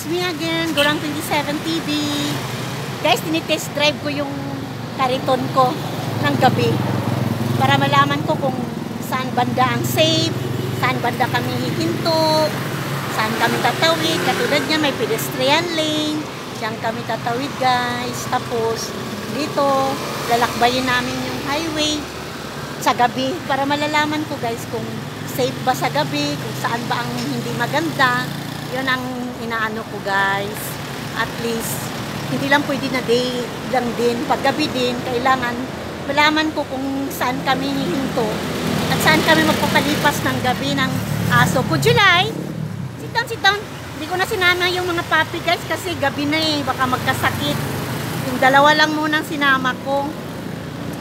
it's me again, Gurang 27 TV. Guys, tinitest drive ko yung Kariton ko ng gabi para malaman ko kung saan banda ang safe, saan banda kami hihinto, saan kami tatawid. Katulad niya, may pedestrian lane, diyan kami tatawid guys. Tapos dito, lalakbayin namin yung highway sa gabi para malalaman ko guys kung safe ba sa gabi, kung saan ba ang hindi maganda. Yun ang inaano ko guys. At least hindi lang pwede na day lang din, paggabi din kailangan malaman ko kung saan kami hihinto at saan kami magpapalipas ng gabi ng aso ko. July, sit down. Hindi ko na sinama yung mga puppy guys kasi gabi na eh, baka magkasakit. Yung dalawa lang muna sinama ko.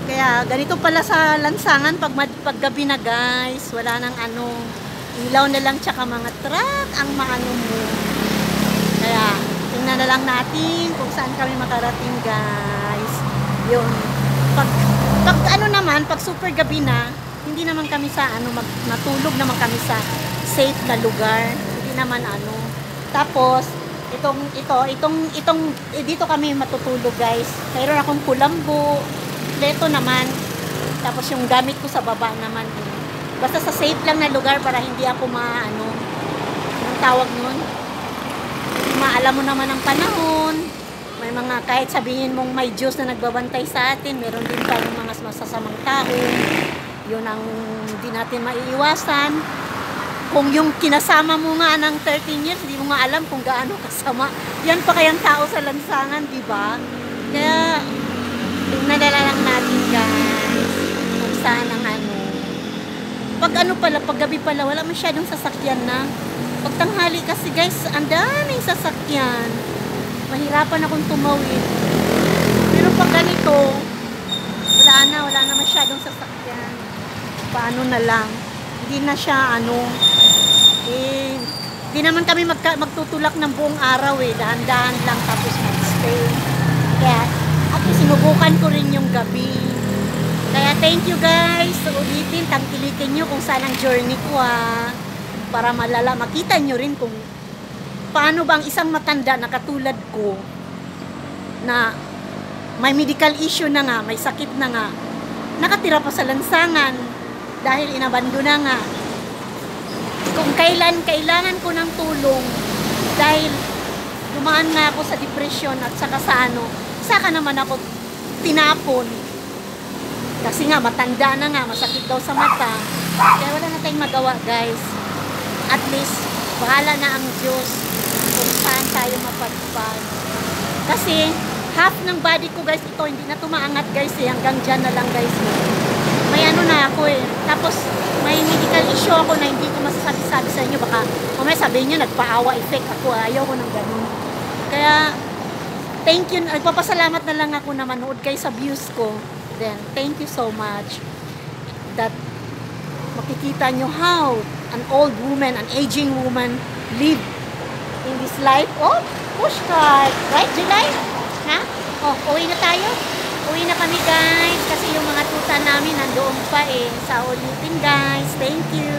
Kaya ganito pala sa lansangan paggabi na guys, wala nang ano, ilaw na lang tsaka mga truck ang maano mo. Kaya tingnan na lang natin kung saan kami makarating guys. Yun. Pag ano naman, pag super gabi na, hindi naman kami sa ano, matulog naman kami sa safe na lugar. Hindi naman ano. Tapos dito kami matutulog guys. Mayroon akong kulambo, leto naman. Tapos yung gamit ko sa baba naman. Basta sa safe lang na lugar para hindi ako maano, anong tawag nun? Maalam mo naman ang panahon. May mga, kahit sabihin mong may Diyos na nagbabantay sa atin, meron din tayong mga masasamang tao. Yun ang hindi natin maiiwasan. Kung yung kinasama mo nga ng 13 years, hindi mo nga alam kung gaano kasama. Yan pa kayang tao sa lansangan, di ba? Kaya, tingnan na lang natin guys, kung saan ang ano. Pag ano pala, pag gabi pala, wala masyadong sasakyan na. Pag tanghali kasi guys, ang daming sasakyan. Mahirapan akong tumawid. Pero pag ganito, wala na masyadong sasakyan. Paano na lang? Hindi na siya ano, eh, hindi naman kami magtutulak ng buong araw eh. Dahan-dahan lang tapos mag-stay. Kaya, at sinubukan ko rin yung gabi. Kaya thank you guys. So, ulitin, tangkilikin nyo kung saan ang journey ko para makita nyo rin kung paano ba ang isang matanda na katulad ko na may medical issue na nga, may sakit na nga, nakatira pa sa lansangan dahil inabando na nga. Kung kailangan ko ng tulong dahil dumaan nga ako sa depression at saka sa ano, saka naman ako tinapon. Kasi nga, matanda na nga, masakit daw sa mata. Kaya wala na tayong magawa, guys. At least, bahala na ang Diyos kung saan tayo mapadpad. Kasi, half ng body ko, guys, ito, hindi na tumaangat, guys, eh. Hanggang dyan na lang, guys. May ano na ako, eh. Tapos, may medical issue ako na hindi ko masasabi sa inyo. Baka, mamaya sabihin nyo, nagpaawa effect ako. Ayaw ko ng ganun. Kaya, thank you. Nagpapasalamat na lang ako na manood kayo sa views ko. Then, thank you so much that makikita nyo how an old woman, an aging woman live in this life. Oh, pushcart. Right, July? Ha? Oh, uwi na tayo? Uwi na kami guys kasi yung mga tuta namin nandoon pa eh. Sa ulitin guys. Thank you.